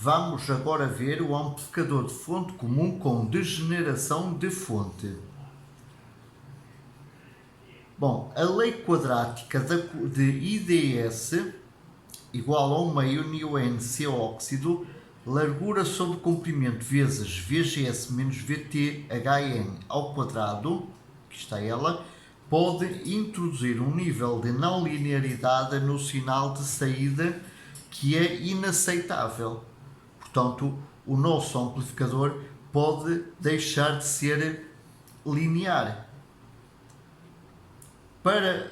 Vamos agora ver o amplificador de fonte comum com degeneração de fonte. Bom, a lei quadrática de IDS igual a 1 meio ν C óxido, largura sobre comprimento vezes VGS menos VT HN ao quadrado, que está ela, pode introduzir um nível de não linearidade no sinal de saída que é inaceitável. Portanto, o nosso amplificador pode deixar de ser linear.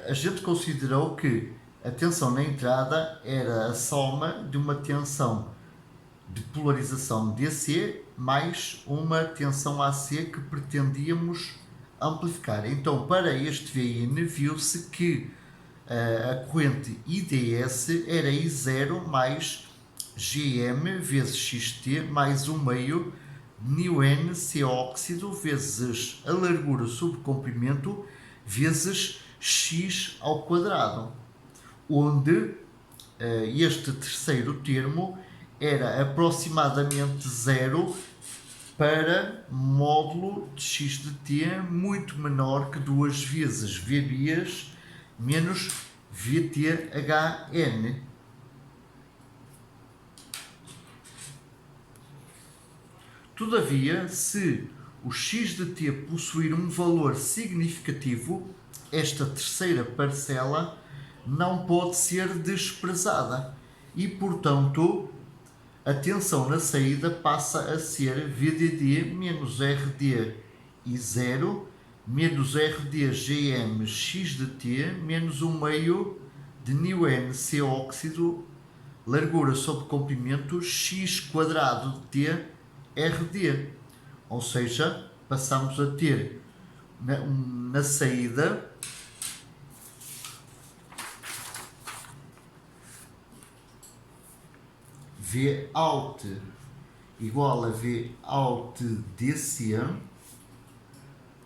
A gente considerou que a tensão na entrada era a soma de uma tensão de polarização DC mais uma tensão AC que pretendíamos amplificar. Então, para este VIN, viu-se que a corrente IDS era I0 mais GM vezes XT mais 1 meio ν C óxido vezes a largura sobre comprimento vezes x ao quadrado, onde este terceiro termo era aproximadamente zero para módulo de x de t muito menor que 2 vezes VBs menos VTHN. Todavia, se o x de t possuir um valor significativo, esta terceira parcela não pode ser desprezada e, portanto, a tensão na saída passa a ser VDD menos RD I0 menos RD GM x de t menos 1 meio de ν C óxido largura sobre comprimento x quadrado de t RD. Ou seja, passamos a ter na saída V out igual a V out DC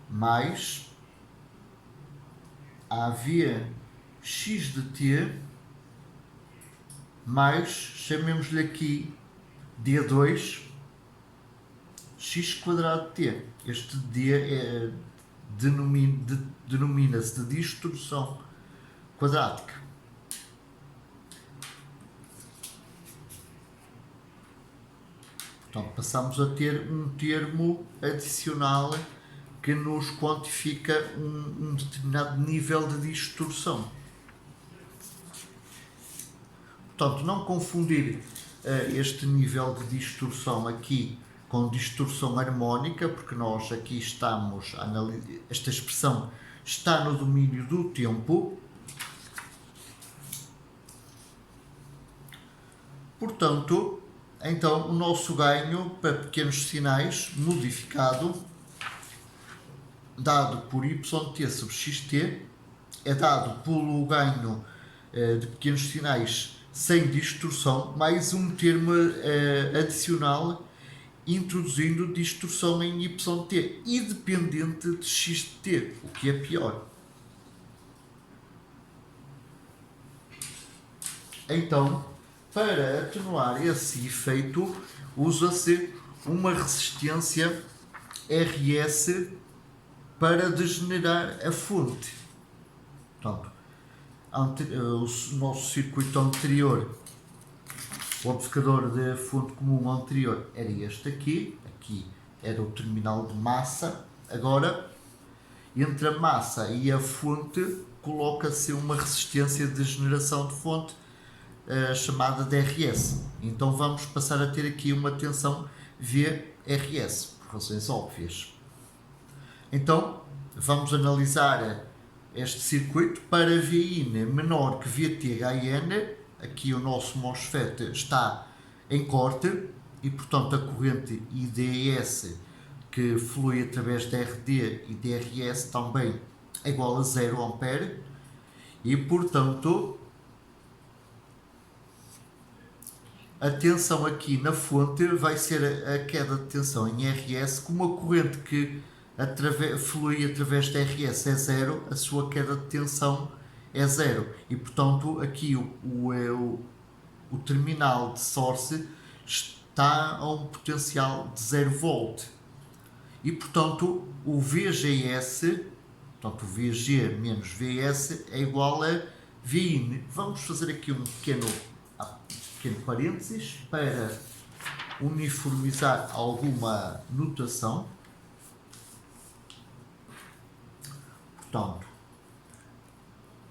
mais AV x de t mais, chamemos-lhe aqui D2 x quadrado de t. Este D denomina-se de distorção quadrática. Portanto, passamos a ter um termo adicional que nos quantifica um determinado nível de distorção. Portanto, não confundir este nível de distorção aqui com distorção harmónica, porque nós aqui estamos a analisar, esta expressão está no domínio do tempo. Portanto, então o nosso ganho para pequenos sinais modificado, dado por yt sobre xt, é dado pelo ganho de pequenos sinais sem distorção, mais um termo adicional introduzindo distorção em yt, independente de xt, o que é pior. Então, para atenuar esse efeito, usa-se uma resistência RS para degenerar a fonte. Portanto, o nosso circuito anterior, o amplificador de fonte comum anterior era este aqui era o terminal de massa. Agora, entre a massa e a fonte, coloca-se uma resistência de degeneração de fonte chamada DRS. Então vamos passar a ter aqui uma tensão VRS, por razões óbvias. Então, vamos analisar este circuito para VIN menor que VTHN. Aqui o nosso MOSFET está em corte e, portanto, a corrente IDS que flui através de RD e DRS também é igual a 0 A e, portanto, a tensão aqui na fonte vai ser a queda de tensão em RS. Como a corrente que flui através de RS é 0, a sua queda de tensão é 0 e, portanto, aqui o terminal de source está a um potencial de 0 volt. E, portanto, o VGS, portanto, o VG menos VS é igual a Vin. Vamos fazer aqui um pequeno parênteses para uniformizar alguma notação. Portanto,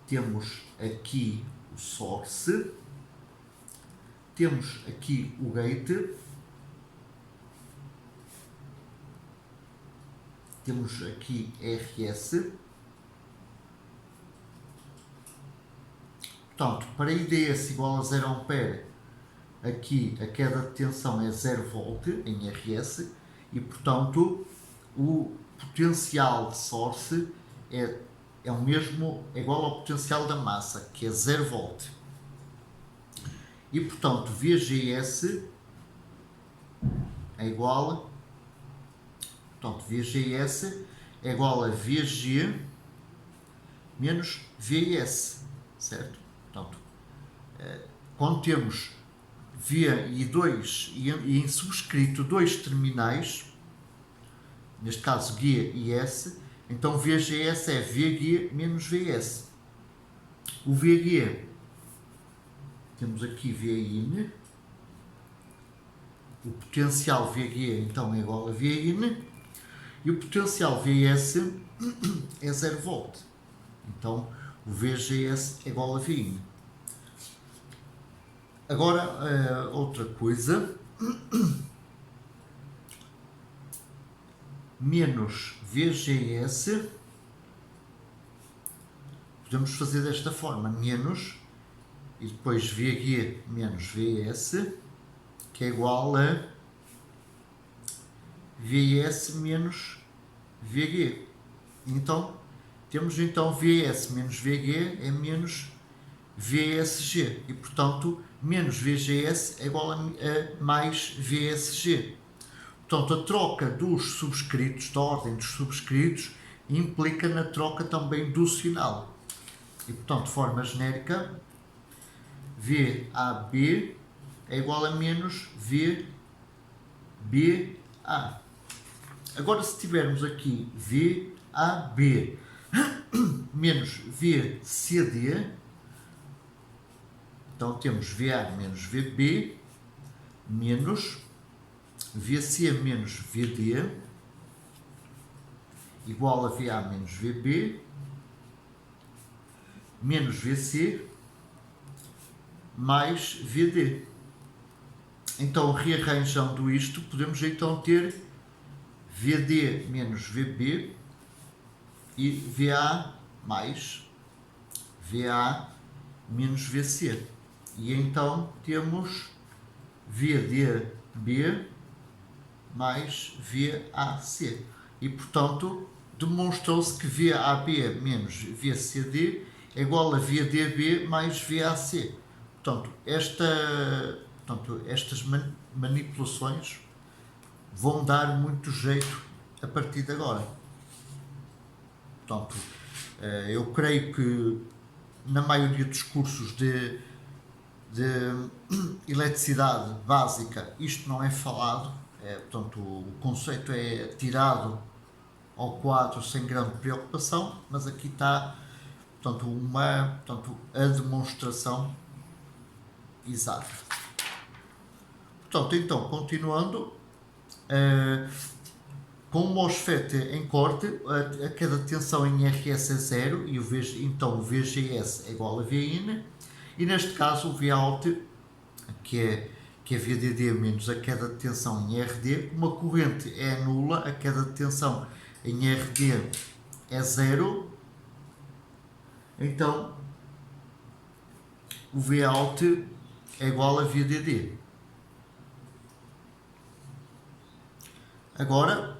temos aqui o source, temos aqui o gate, temos aqui RS. Portanto, para IDS igual a 0 A, aqui a queda de tensão é 0 volt em RS e, portanto, o potencial de source é o mesmo, é igual ao potencial da massa, que é 0 volt. E, portanto, VGS é igual, VGS é igual a VG menos VS, certo? Portanto, quando temos V e em subscrito dois terminais, neste caso G e S, então VGS é VG menos VS. O VG, temos aqui Vin, o potencial VG então é igual a Vin, e o potencial VS é 0 volt. Então o VGS é igual a Vin. Agora, outra coisa, menos VGS, podemos fazer desta forma, menos, e depois VG menos VS, que é igual a VS menos VG. Então, temos então VS menos VG é menos VSG, e portanto, menos VGS é igual a mais VSG. Portanto, a troca dos subscritos, da ordem dos subscritos, implica na troca também do sinal. E, portanto, de forma genérica, VAB é igual a menos VBA. Agora, se tivermos aqui VAB menos VCD, então temos VA menos VB menos VC menos VD igual a VA menos VB menos VC mais VD. Então, rearranjando isto, podemos então ter VD menos VB e VA mais VA menos VC. E então temos VDB mais VAC. E, portanto, demonstrou-se que VAB menos VCD é igual a VDB mais VAC. Portanto, estas manipulações vão dar muito jeito a partir de agora. Portanto, eu creio que na maioria dos cursos de eletricidade básica isto não é falado, portanto o conceito é tirado ao quadro sem grande preocupação, mas aqui está a demonstração exata. Portanto, então, continuando, com o MOSFET em corte, a queda de tensão em RS é 0 e então o VGS é igual a Vin, e neste caso o Vout, que é VDD menos a queda de tensão em RD, como a corrente é nula, a queda de tensão em RD é 0, então o Vout é igual a VDD. Agora,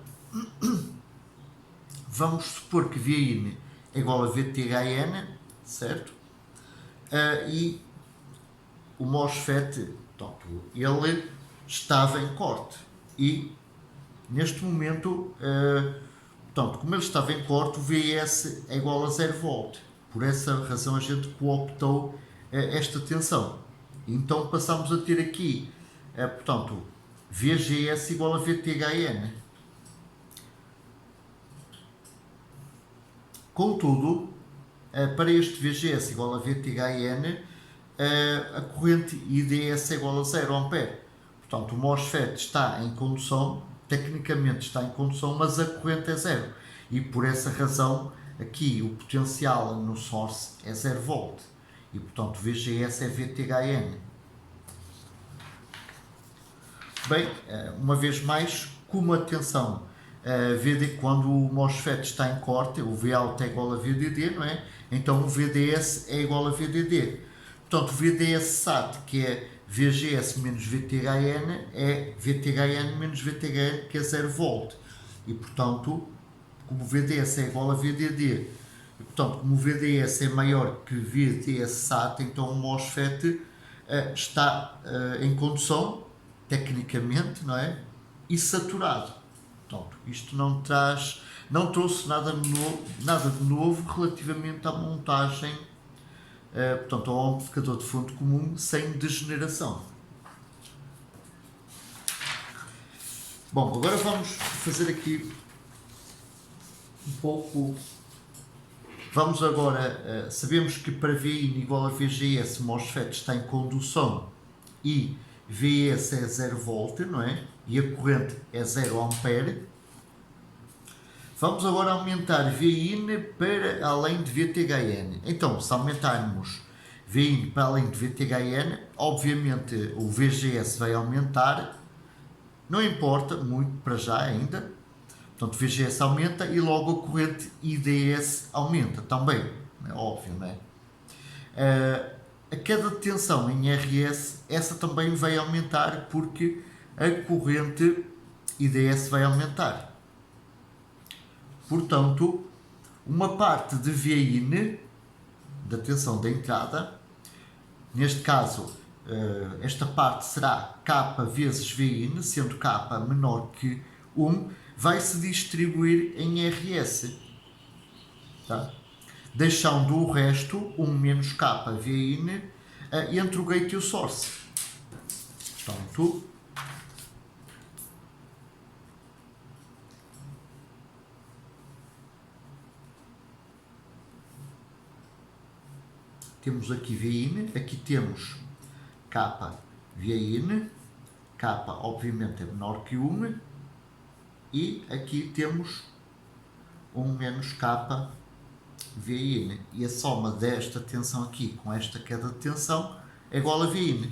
vamos supor que Vin é igual a VTHN, certo? E o MOSFET, portanto, ele estava em corte e neste momento, portanto, como ele estava em corte, o VS é igual a 0 volt. Por essa razão a gente cooptou esta tensão. Então passamos a ter aqui, portanto, VGS igual a VTHN. Contudo, para este VGS igual a VTHN, a corrente IDS é igual a 0 ampere. Portanto, o MOSFET está em condução, tecnicamente está em condução, mas a corrente é 0. E por essa razão, aqui o potencial no source é 0 volt. E portanto, VGS é VTHN. Bem, uma vez mais, como a tensão VD, quando o MOSFET está em corte, o Vout é igual a VDD, não é? Então o VDS é igual a VDD. Portanto, o VDS SAT, que é VGS menos VTHN, é VTHN menos VTHN, que é 0 volt. E portanto, como o VDS é igual a VDD, e portanto, como o VDS é maior que VDS SAT, então o MOSFET está em condução, tecnicamente, não é? E saturado. Portanto, isto não trouxe nada de novo relativamente à montagem, portanto, ao amplificador de fonte comum sem degeneração. Bom, agora vamos fazer aqui um pouco. Vamos agora, sabemos que para VIN igual a VGS, o MOSFET está em condução e VS é 0 volt, não é? E a corrente é 0 ampere. Vamos agora aumentar VIN para além de VTHN. Então, se aumentarmos VIN para além de VTHN, obviamente o VGS vai aumentar. Não importa muito para já ainda. Portanto, o VGS aumenta e logo a corrente IDS aumenta também. É óbvio, não é? A queda de tensão em RS, essa também vai aumentar porque a corrente IDS vai aumentar. Portanto, uma parte de VIN, da tensão da entrada, neste caso, esta parte será K vezes VIN, sendo K menor que 1, vai se distribuir em RS. Tá? Deixando o resto, 1 menos K VIN, entre o gate e o source. Portanto, temos aqui VIN, aqui temos K VIN, K obviamente é menor que 1, e aqui temos 1 menos K VIN, e a soma desta tensão aqui com esta queda de tensão é igual a VIN.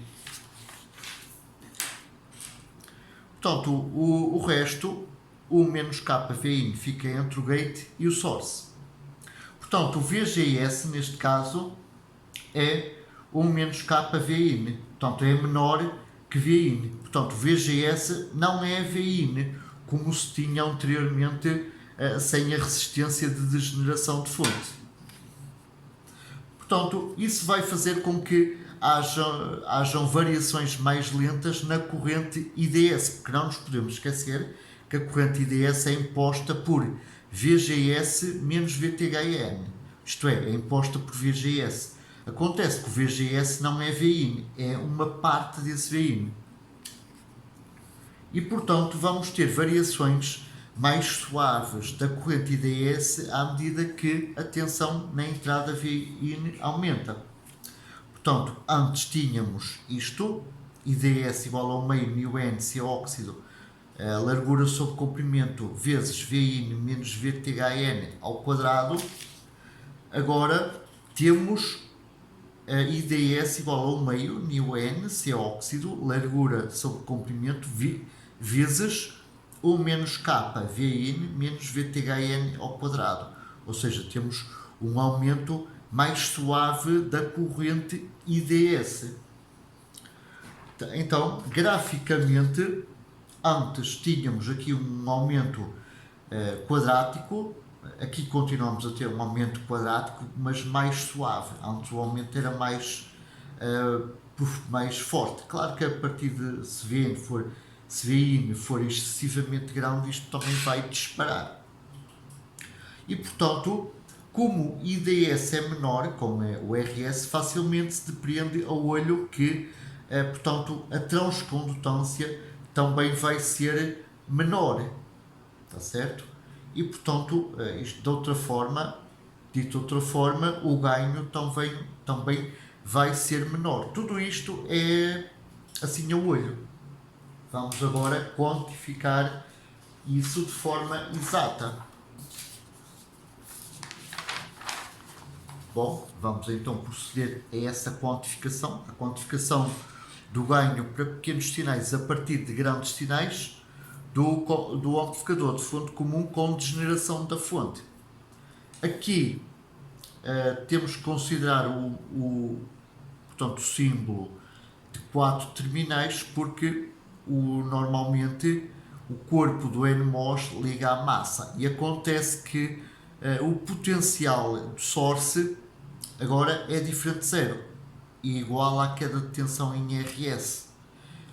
Portanto, o resto, 1 menos K VIN, fica entre o gate e o source. Portanto, o VGS, neste caso, é 1 menos K VIN. Portanto, é menor que VIN. Portanto, VGS não é VIN, como se tinha anteriormente sem a resistência de degeneração de fonte. Portanto, isso vai fazer com que hajam variações mais lentas na corrente IDS, porque não nos podemos esquecer que a corrente IDS é imposta por VGS menos VTHN, isto é imposta por VGS. Acontece que o VGS não é VIN, é uma parte desse VIN. E, portanto, vamos ter variações mais suaves da corrente IDS à medida que a tensão na entrada VIN aumenta. Portanto, antes tínhamos isto, IDS igual ao meio μN C óxido, largura sobre comprimento vezes VIN menos VTHN ao quadrado. Agora temos IDS igual ao meio μN C óxido, largura sobre comprimento vezes 1 menos K VIN menos VTHN ao quadrado. Ou seja, temos um aumento mais suave da corrente IDS. Então, graficamente, antes tínhamos aqui um aumento quadrático, aqui continuamos a ter um aumento quadrático, mas mais suave. Antes o aumento era mais forte. Claro que a partir de se VIN for excessivamente grande, isto também vai disparar. E, portanto, como IDS é menor, como é o RS, facilmente se depreende ao olho que, portanto, a transcondutância também vai ser menor, está certo? E portanto, isto de outra forma, dito de outra forma, o ganho também vai ser menor. Tudo isto é assim a olho. Vamos agora quantificar isso de forma exata. Bom, vamos então proceder a essa quantificação, a quantificação do ganho para pequenos sinais a partir de grandes sinais do amplificador de fonte comum com degeneração da fonte. Aqui temos que considerar portanto, o símbolo de 4 terminais, porque normalmente o corpo do NMOS liga à massa e acontece que o potencial do source agora é diferente de zero e igual à queda de tensão em RS.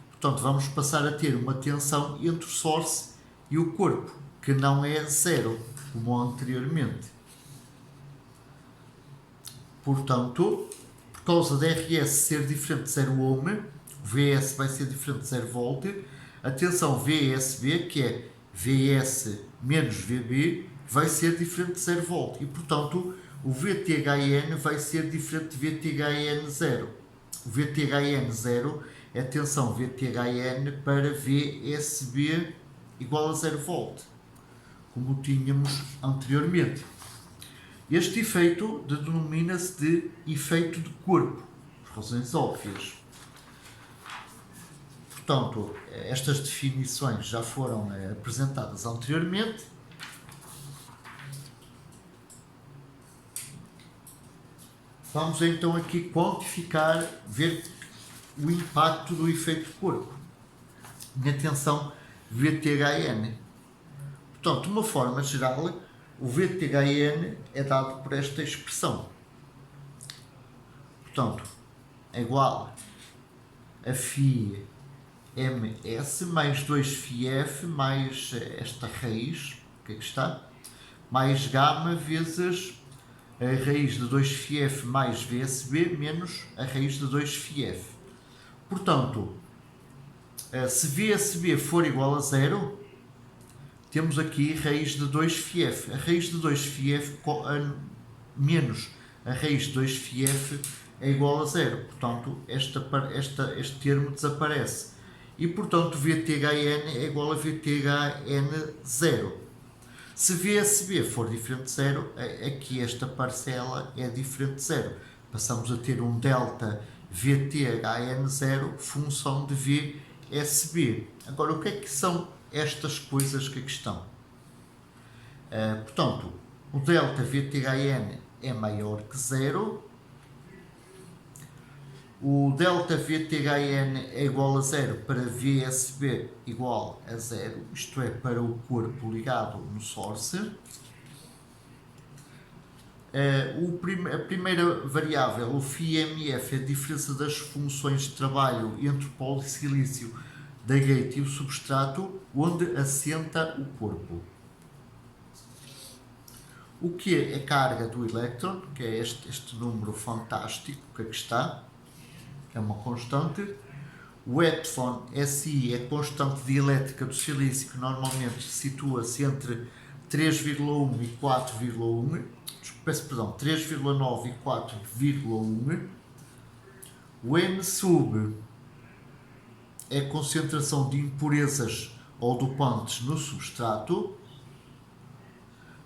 Portanto, vamos passar a ter uma tensão entre o source e o corpo, que não é zero, como anteriormente. Portanto, por causa da RS ser diferente de 0 ohm, o VS vai ser diferente de 0 volt, a tensão VSB, que é VS menos VB, vai ser diferente de 0 volt. E, portanto, o VTHN vai ser diferente de VTHN0. O VTHN0 é a tensão VTHN para VSB igual a 0 volt, como tínhamos anteriormente. Este efeito denomina-se de efeito de corpo, por razões óbvias. Portanto, estas definições já foram apresentadas anteriormente. Vamos então aqui quantificar, ver o impacto do efeito de corpo na tensão VTHN. Portanto, de uma forma geral, o VTHN é dado por esta expressão. Portanto, é igual a φ ms mais 2φf mais esta raiz, que aqui está, mais γ vezes a raiz de 2φf mais VSB menos a raiz de 2φf. Portanto, se VSB for igual a zero, temos aqui raiz de 2φf. A raiz de 2φf menos a raiz de 2φf é igual a zero. Portanto, este termo desaparece. E, portanto, VTHN é igual a VTHN0. Se VSB for diferente de zero, aqui esta parcela é diferente de zero. Passamos a ter um delta VTHN0 função de VSB. Agora, o que é que são estas coisas que aqui estão? Portanto, o delta VTHN é maior que zero. O delta VTHN é igual a zero para VSB igual a zero, isto é, para o corpo ligado no source. A primeira variável, o φMF, é a diferença das funções de trabalho entre o polissilício da gate e o substrato onde assenta o corpo. O que é a carga do elétron, que é este número fantástico que aqui está, é uma constante. O epsilon SI é a constante dielétrica do silício, que normalmente situa-se entre 3,1 e 4,1. Peço perdão, 3,9 e 4,1. O N sub é a concentração de impurezas ou dopantes no substrato.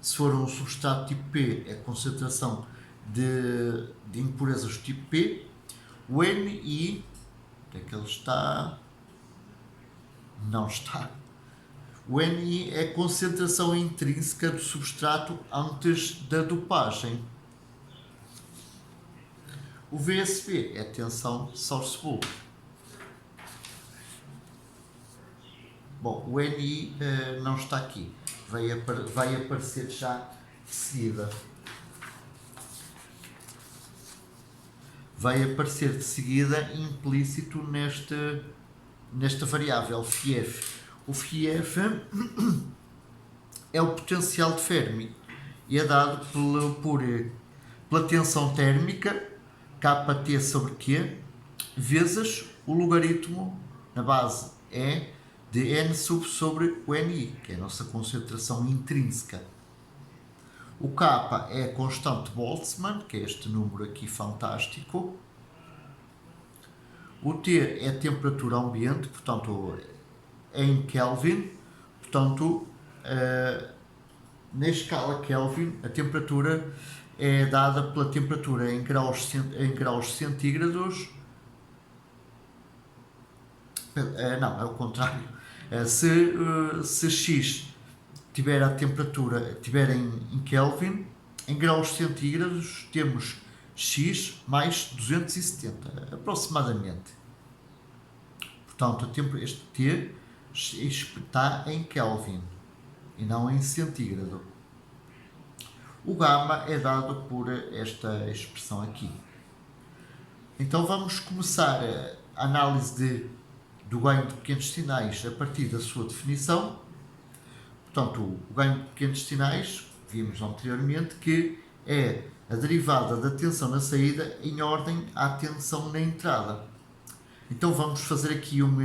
Se for um substrato tipo P, é a concentração de impurezas tipo P. O Ni, onde é que ele está? Não está. O Ni é a concentração intrínseca do substrato antes da dopagem. O VSB é a tensão source voltage. Bom, o Ni não está aqui. Vai aparecer já de seguida. Vai aparecer de seguida implícito nesta variável φF. O φF é o potencial de Fermi e é dado pela tensão térmica kT sobre Q vezes o logaritmo na base E de N sub sobre o Ni, que é a nossa concentração intrínseca. O K é a constante Boltzmann, que é este número aqui fantástico. O T é a temperatura ambiente, portanto, em Kelvin. Portanto, na escala Kelvin, a temperatura é dada pela temperatura em graus centígrados. Não, é o contrário. Se X tiver a temperatura em Kelvin, em graus centígrados temos X mais 270, aproximadamente. Portanto, este T está em Kelvin e não em centígrado. O gama é dado por esta expressão aqui. Então vamos começar a análise do ganho de pequenos sinais a partir da sua definição. Portanto, o ganho de pequenos sinais, vimos anteriormente, que é a derivada da tensão na saída em ordem à tensão na entrada. Então vamos fazer aqui um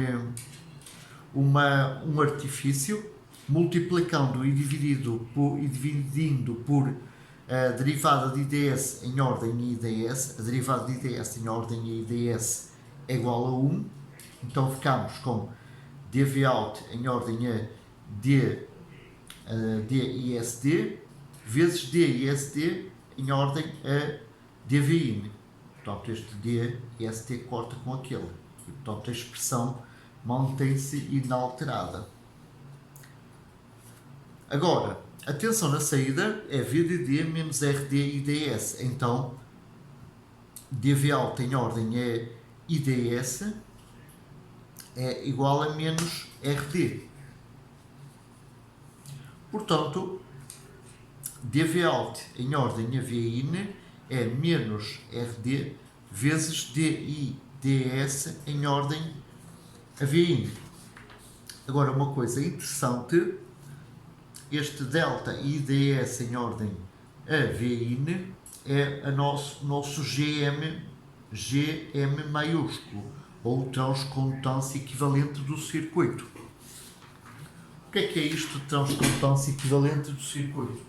artifício, multiplicando e dividindo por a derivada de IDS em ordem IDS. A derivada de IDS em ordem IDS é igual a 1. Então ficamos com dVout em ordem a dISD vezes dISD em ordem a dVin. Portanto, este dISD corta com aquele. E, portanto, a expressão mantém-se inalterada. Agora, a tensão na saída é VDD menos RD IDS. Então, dVout em ordem a IDS é igual a menos RD. Portanto, dVout em ordem a Vin é menos RD vezes dIDS em ordem a Vin. Agora, uma coisa interessante, este delta IDS em ordem a Vin é nosso GM maiúsculo, ou transcondutância equivalente do circuito. O que é isto de transcondutância equivalente do circuito?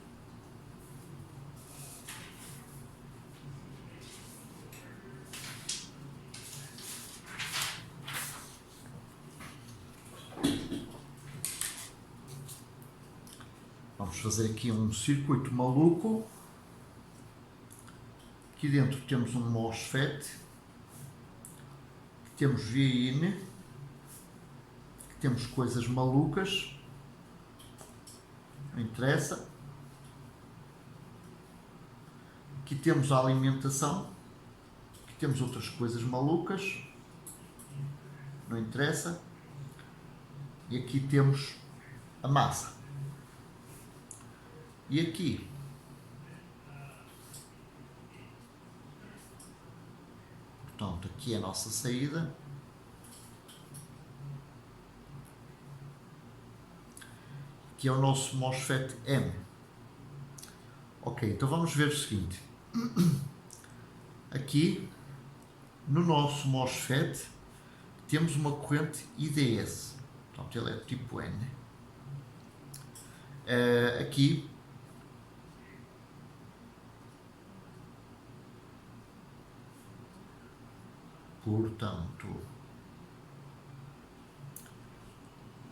Vamos fazer aqui um circuito maluco. Aqui dentro temos um MOSFET, temos Vin, temos coisas malucas, não interessa. Aqui temos a alimentação, aqui temos outras coisas malucas, não interessa. E aqui temos a massa. E aqui portanto, aqui é a nossa saída. Aqui é o nosso MOSFET M. Ok, então vamos ver o seguinte. Aqui, no nosso MOSFET, temos uma corrente IDS. Portanto, ele é tipo N. Aqui, portanto,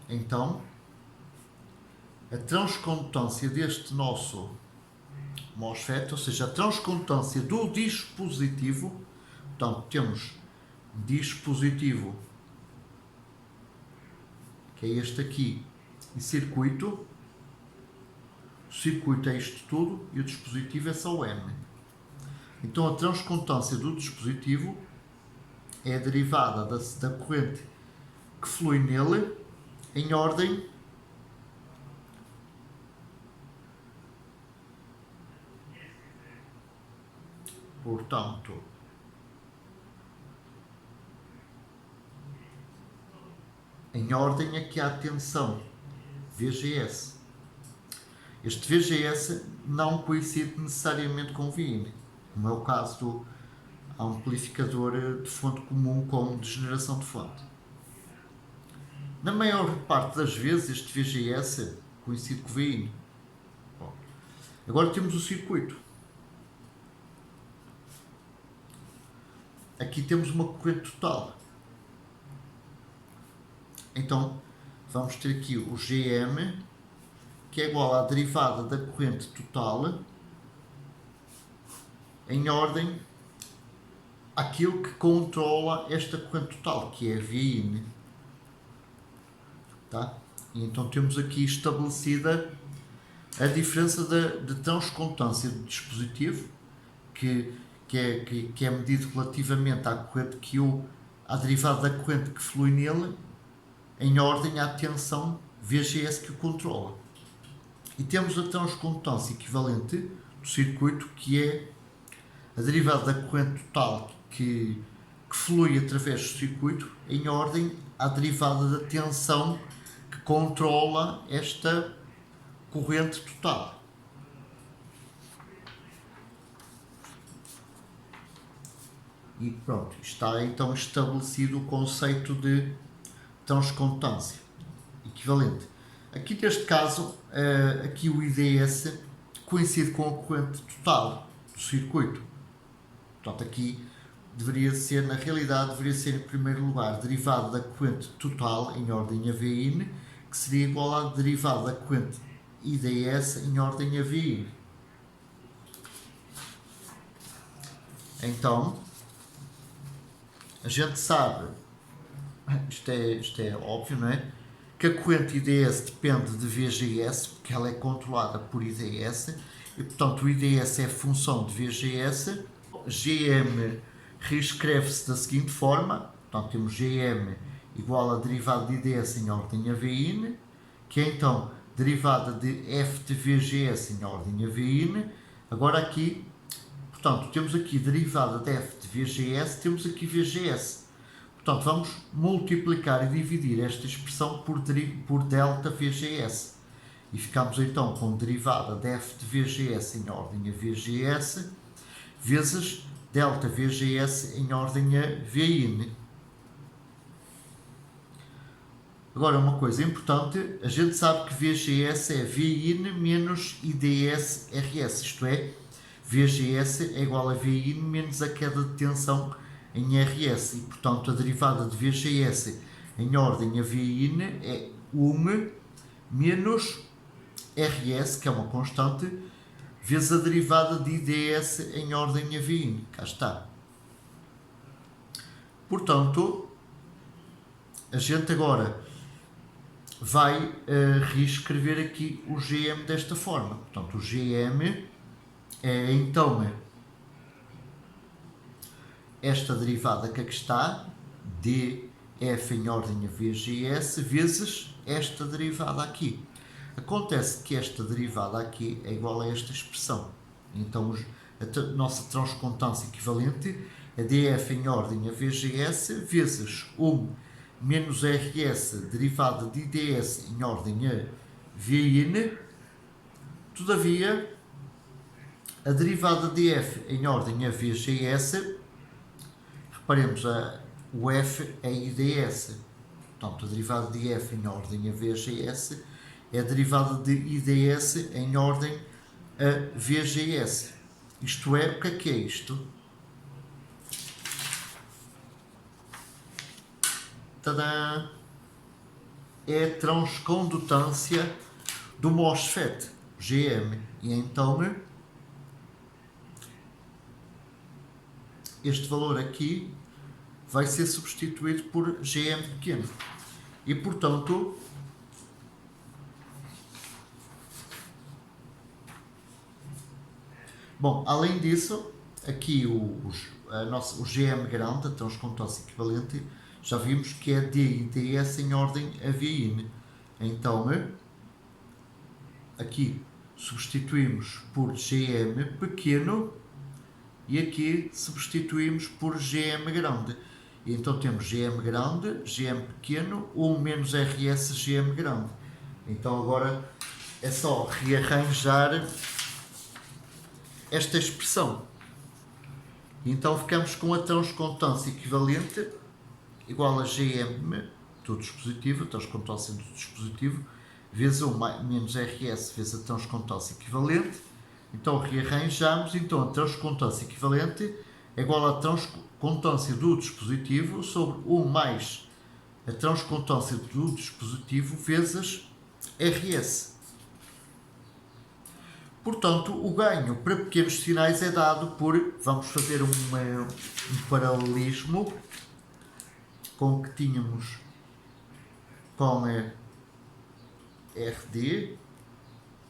então, a transcondutância deste nosso MOSFET, ou seja, a transcondutância do dispositivo, portanto, temos dispositivo, que é este aqui, e circuito. O circuito é isto tudo e o dispositivo é só o M. Então, a transcondutância do dispositivo é a derivada da corrente que flui nele em ordem portanto em ordem a que há tensão VGS. Este VGS não coincide necessariamente com Vin, como é o caso do amplificador de fonte comum com degeneração de fonte. Na maior parte das vezes este VGS coincide com o VIN. Bom, agora temos o circuito. Aqui temos uma corrente total. Então vamos ter aqui o GM, que é igual à derivada da corrente total em ordem àquilo que controla esta corrente total, que é a VIN. Tá? E então temos aqui estabelecida a diferença de transcontância do dispositivo, que é medido relativamente à corrente à derivada da corrente que flui nele, em ordem à tensão VGS que o controla. E temos a transcontância equivalente do circuito, que é a derivada da corrente total que flui através do circuito, em ordem à derivada da tensão que controla esta corrente total. E pronto, está então estabelecido o conceito de transcontância equivalente. Aqui neste caso, aqui o IDS coincide com a corrente total do circuito. Portanto, aqui na realidade, deveria ser em primeiro lugar derivada da corrente total em ordem a VIN, que seria igual à derivada da corrente IDS em ordem a VIN. Então, a gente sabe, isto é óbvio, não é? Que a corrente IDS depende de VGS, porque ela é controlada por IDS, e portanto o IDS é função de VGS. GM reescreve-se da seguinte forma, portanto temos GM igual a derivada de IDS em ordem a VIN, que é então derivada de F de VGS em ordem a VIN. Agora aqui, portanto, temos aqui derivada de F de VGS, temos aqui VGS. Portanto, vamos multiplicar e dividir esta expressão por delta VGS. E ficamos então com derivada de F de VGS em ordem a VGS vezes delta VGS em ordem a VIN. Agora, uma coisa importante, a gente sabe que VGS é VIN menos IDS RS, isto é, VGS é igual a VIN menos a queda de tensão em RS, e portanto a derivada de VGS em ordem a VIN é 1 menos RS, que é uma constante, vezes a derivada de IDS em ordem a VIN. Cá está. Portanto, a gente agora vai reescrever aqui o GM desta forma. Portanto, o GM é então esta derivada que aqui está, dF em ordem a VGS, vezes esta derivada aqui. Acontece que esta derivada aqui é igual a esta expressão. Então, a nossa transcontância equivalente é dF em ordem a VGS vezes 1 menos RS derivada de IDS em ordem a VIN. Todavia, a derivada de F em ordem a VGS, reparemos, o F é IDS. Portanto, a derivada de F em ordem a VGS é a derivada de IDS em ordem a VGS. Isto é, o que é isto? Tadã! É a transcondutância do MOSFET, GM. E então, este valor aqui vai ser substituído por GM pequeno. E, portanto, bom, além disso, aqui o GM grande, a transcontância equivalente, já vimos que é D e DS em ordem a VIN. Então, aqui substituímos por GM pequeno e aqui substituímos por GM grande. E então temos GM grande, GM pequeno, 1 menos RS GM grande. Então agora é só rearranjar esta expressão. Então ficamos com a transcontância equivalente igual a GM do dispositivo, a transcontância do dispositivo, vezes 1 menos RS vezes a transcontância equivalente. Então rearranjamos, então a transcontância equivalente é igual à transcontância do dispositivo sobre 1 mais a transcontância do dispositivo vezes RS. Portanto, o ganho para pequenos sinais é dado por, vamos fazer um paralelismo com o que tínhamos com a RD,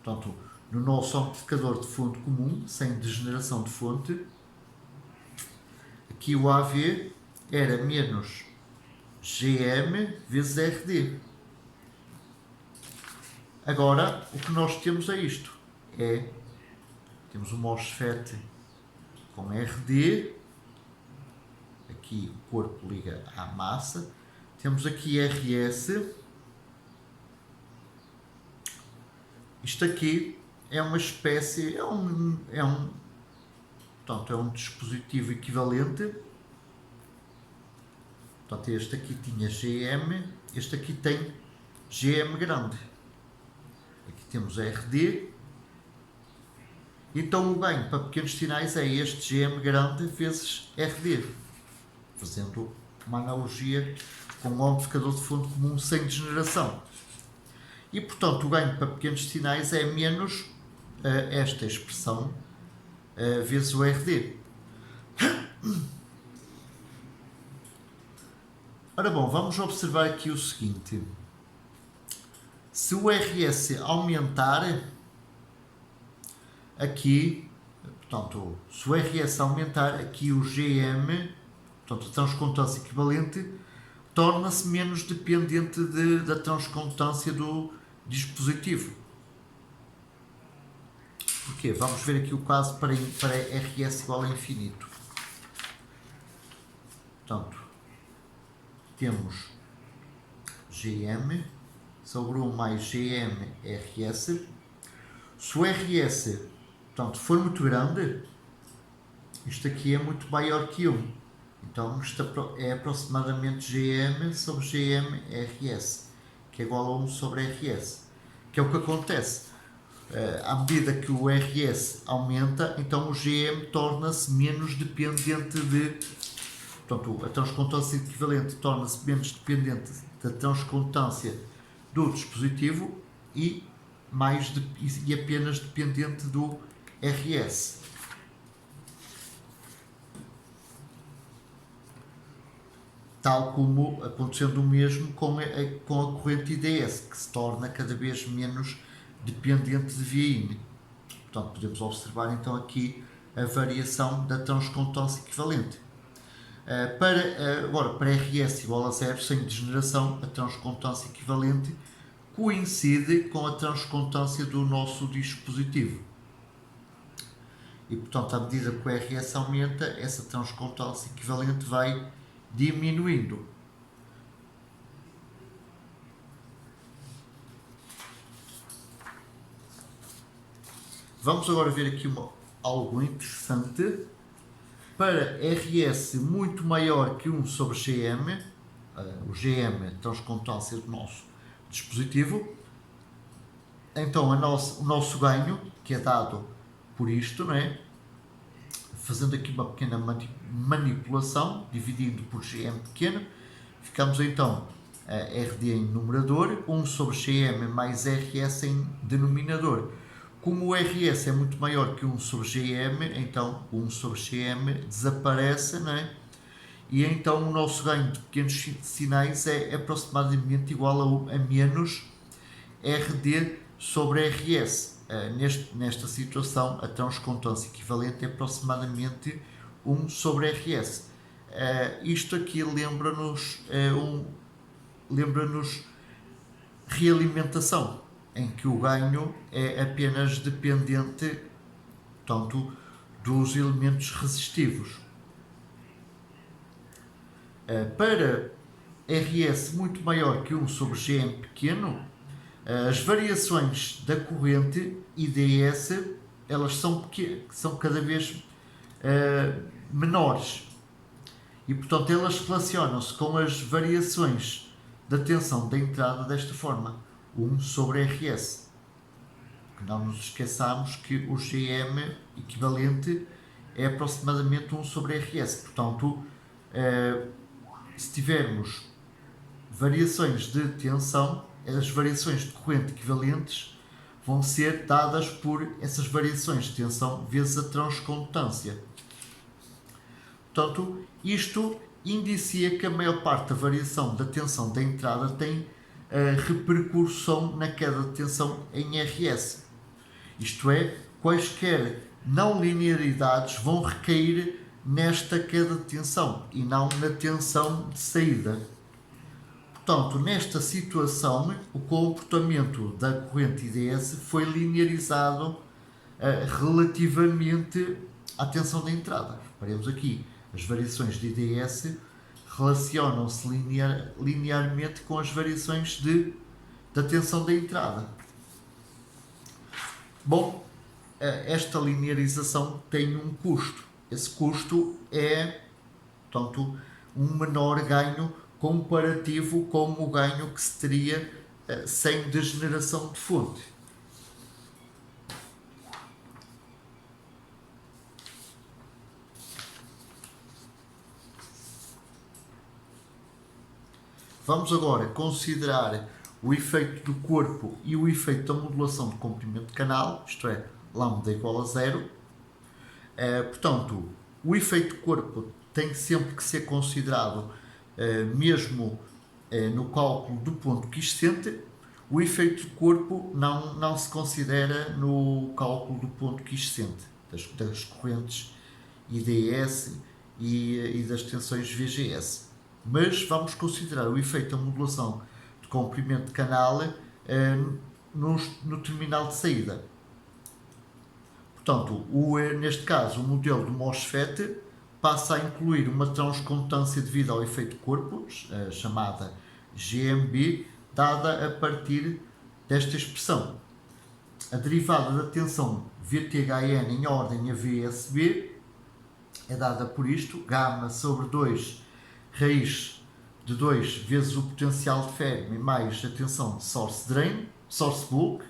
portanto, no nosso amplificador de fonte comum, sem degeneração de fonte, aqui o AV era menos GM vezes RD. Agora, o que nós temos é isto. Temos um MOSFET com RD, aqui o corpo liga à massa, temos aqui RS, isto aqui é uma espécie, portanto, é um dispositivo equivalente, portanto este aqui tinha GM, este aqui tem GM grande, aqui temos RD. Então o ganho para pequenos sinais é este GM grande vezes RD, fazendo uma analogia com um amplificador de fonte comum sem degeneração. E portanto o ganho para pequenos sinais é menos esta expressão vezes o RD. Ora bom, vamos observar aqui o seguinte: se o RS aumentar, aqui, portanto, se o RS aumentar, aqui o GM, portanto, a transcontância equivalente, torna-se menos dependente da transcontância do dispositivo. Porquê? Vamos ver aqui o caso para RS igual a infinito. Portanto, temos GM sobre 1 mais GM RS. Se o RS, portanto, for muito grande, isto aqui é muito maior que 1. Então, isto é aproximadamente GM sobre GM RS, que é igual a 1 sobre RS. Que é o que acontece. À medida que o RS aumenta, então o GM torna-se menos dependente portanto, a transcontância equivalente torna-se menos dependente da transcontância do dispositivo e apenas dependente do RS. Tal como acontecendo o mesmo com a corrente IDS, que se torna cada vez menos dependente de VIN. Portanto, podemos observar então aqui a variação da transcontância equivalente. Agora, para RS igual a 0, sem degeneração, a transcontância equivalente coincide com a transcontância do nosso dispositivo. E, portanto, à medida que o RS aumenta, essa transcontância equivalente vai diminuindo. Vamos agora ver aqui algo interessante. Para RS muito maior que 1 sobre GM, o GM é a transcontância do nosso dispositivo, então o nosso ganho, que é dado por isto, não é? Fazendo aqui uma pequena manipulação, dividindo por GM pequeno, ficamos então RD em numerador, 1 sobre GM mais RS em denominador. Como o RS é muito maior que 1 sobre GM, então 1 sobre GM desaparece, não é? E então o nosso ganho de pequenos sinais é aproximadamente igual a menos RD sobre RS. Nesta situação, a transcontância equivalente é aproximadamente 1 sobre RS. Isto aqui lembra-nos realimentação, em que o ganho é apenas dependente, portanto, dos elementos resistivos. Para RS muito maior que 1 sobre GM pequeno, as variações da corrente IDS elas são cada vez menores e, portanto, elas relacionam-se com as variações da tensão da entrada desta forma, 1 sobre RS. Não nos esqueçamos que o GM equivalente é aproximadamente 1 sobre RS. Portanto, se tivermos variações de tensão, as variações de corrente equivalentes vão ser dadas por essas variações de tensão vezes a transcondutância. Portanto, isto indicia que a maior parte da variação da tensão da entrada tem repercussão na queda de tensão em RS. Isto é, quaisquer não linearidades vão recair nesta queda de tensão e não na tensão de saída. Portanto, nesta situação, o comportamento da corrente IDS foi linearizado relativamente à tensão da entrada. Reparemos aqui, as variações de IDS relacionam-se linearmente com as variações da tensão da entrada. Bom, esta linearização tem um custo. Esse custo é, portanto, um menor ganho comparativo com o ganho que se teria sem degeneração de fonte. Vamos agora considerar o efeito do corpo e o efeito da modulação de comprimento de canal, isto é, lambda igual a 0. Portanto, o efeito do corpo tem sempre que ser considerado mesmo no cálculo do ponto quiescente. O efeito do corpo não se considera no cálculo do ponto quiescente, das correntes IDS e das tensões VGS. Mas vamos considerar o efeito da modulação de comprimento de canal no terminal de saída. Portanto, neste caso, o modelo do MOSFET passa a incluir uma transcondutância devido ao efeito de corpo, chamada GMB, dada a partir desta expressão. A derivada da tensão VTHN em ordem a VSB é dada por isto, γ sobre 2 raiz de 2 vezes o potencial de Fermi mais a tensão de source bulk.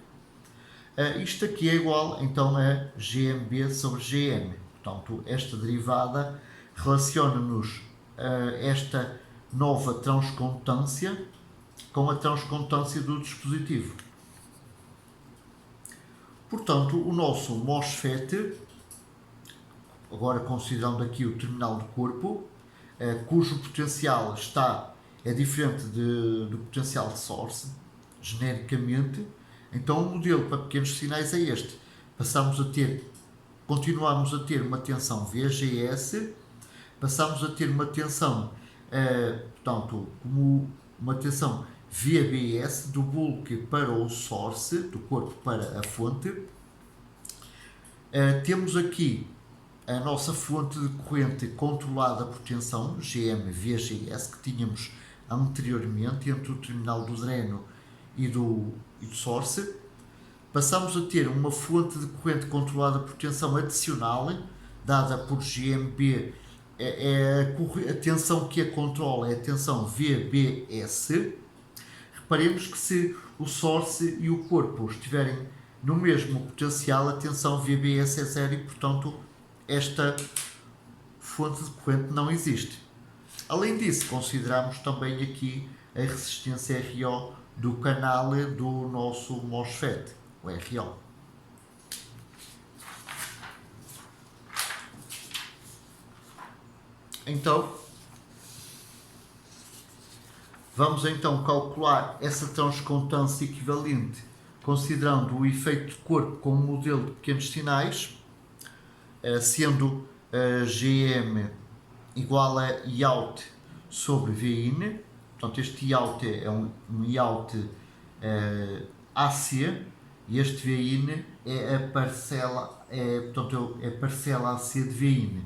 Isto aqui é igual então a GMB sobre GM. Portanto, esta derivada relaciona-nos esta nova transcondutância com a transcondutância do dispositivo. Portanto, o nosso MOSFET, agora considerando aqui o terminal do corpo, cujo potencial é diferente do potencial de source, genericamente, então o modelo para pequenos sinais é este. Continuamos a ter uma tensão VGS, passamos a ter uma tensão, portanto, como uma tensão VBS, do bulk para o source, do corpo para a fonte. Temos aqui a nossa fonte de corrente controlada por tensão, GM-VGS, que tínhamos anteriormente entre o terminal do dreno e do source. Passamos a ter uma fonte de corrente controlada por tensão adicional, dada por GMB. A tensão que a controla é a tensão VBS. Reparemos que se o source e o corpo estiverem no mesmo potencial, a tensão VBS é zero e, portanto, esta fonte de corrente não existe. Além disso, consideramos também aqui a resistência RO do canal do nosso MOSFET, o RO. Então, vamos então calcular essa transcondutância equivalente, considerando o efeito de corpo como modelo de pequenos sinais, sendo GM igual a IOUT sobre VIN. Portanto, este IOUT é um IOUT AC e este VIN é a parcela, parcela AC de VIN.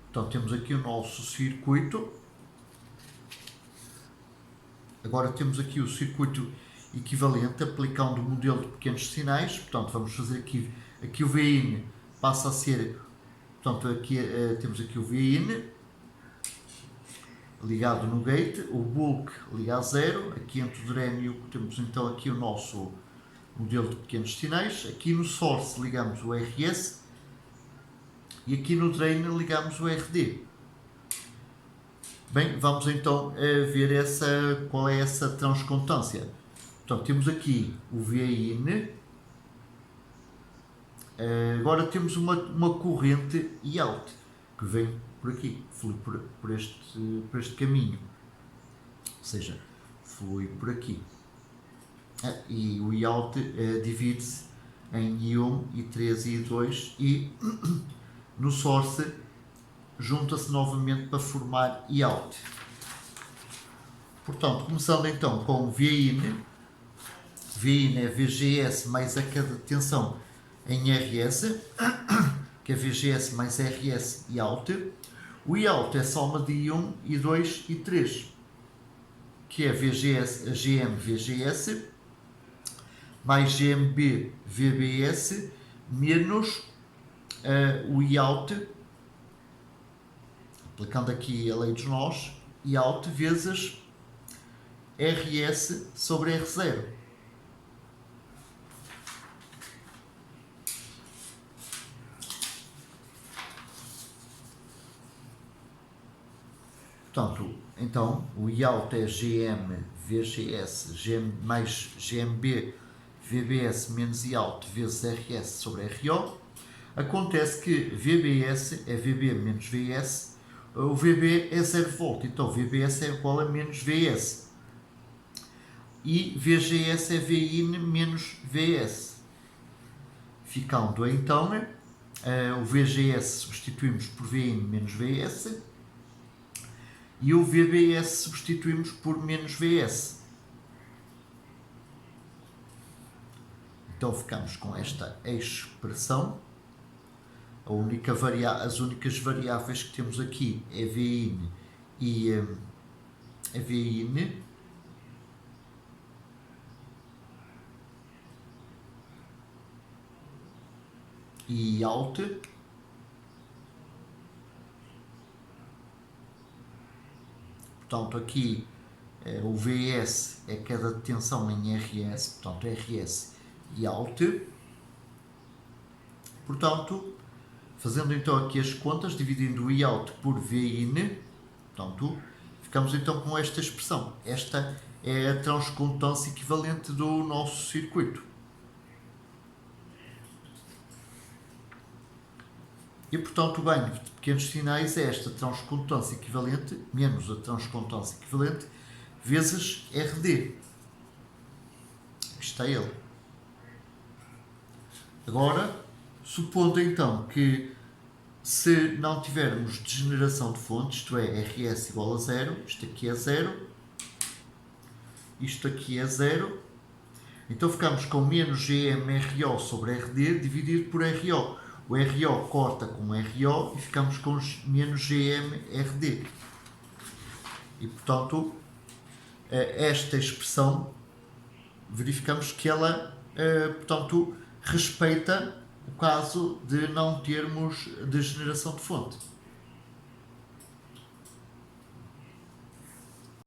Então, temos aqui o nosso circuito. Agora temos aqui o circuito equivalente, aplicando o modelo de pequenos sinais. Portanto, vamos fazer aqui o VIN passa a ser, portanto, aqui temos aqui o VIN ligado no gate, o bulk liga a 0, aqui entre o drain e o, temos então aqui o nosso modelo de pequenos sinais, aqui no source ligamos o RS e aqui no drain ligamos o RD. Bem, vamos então ver qual é essa transcontância. Portanto, temos aqui o VIN, agora temos uma corrente IOUT que vem por aqui, flui por este caminho, ou seja, flui por aqui. E o IOUT divide-se em I1, I3 e I2 e no source junta-se novamente para formar IOUT. Portanto, começando então com o VIN. VIN é VGS mais a cada tensão em RS, que é VGS mais RS e IOUT. O IOUT é soma de I1, I2 e I3, que é VGS, GM, VGS, mais GMB, VBS, menos o IOUT, aplicando aqui a lei dos nós, IOUT vezes RS sobre R0. Portanto, então, o IOUT é GM, VGS, mais GMB, VBS menos IOUT vezes RS sobre RO. Acontece que VBS é VB menos VS, o VB é 0 volt, então VBS é igual a menos VS. E VGS é VIN menos VS. Ficando então, o VGS substituímos por VIN menos VS. E o VBS substituímos por menos VS. Então ficamos com esta expressão. As únicas variáveis que temos aqui é VIN e VIN. E IOUT. Portanto, aqui o VS é cada tensão em RS, portanto, RS e IOUT. Portanto, fazendo então aqui as contas, dividindo o IOUT por VIN, portanto, ficamos então com esta expressão. Esta é a transcontância equivalente do nosso circuito. E, portanto, o ganho de pequenos sinais é esta transcontância equivalente, menos a transcontância equivalente, vezes RD. Aqui está ele. Agora, supondo então que se não tivermos degeneração de fonte, isto é, RS igual a 0, isto aqui é 0, isto aqui é 0, então ficamos com menos GMRO sobre RD dividido por RO. O RO corta com RO e ficamos com menos GMRD. E, portanto, esta expressão, verificamos que ela, portanto, respeita o caso de não termos degeneração de fonte.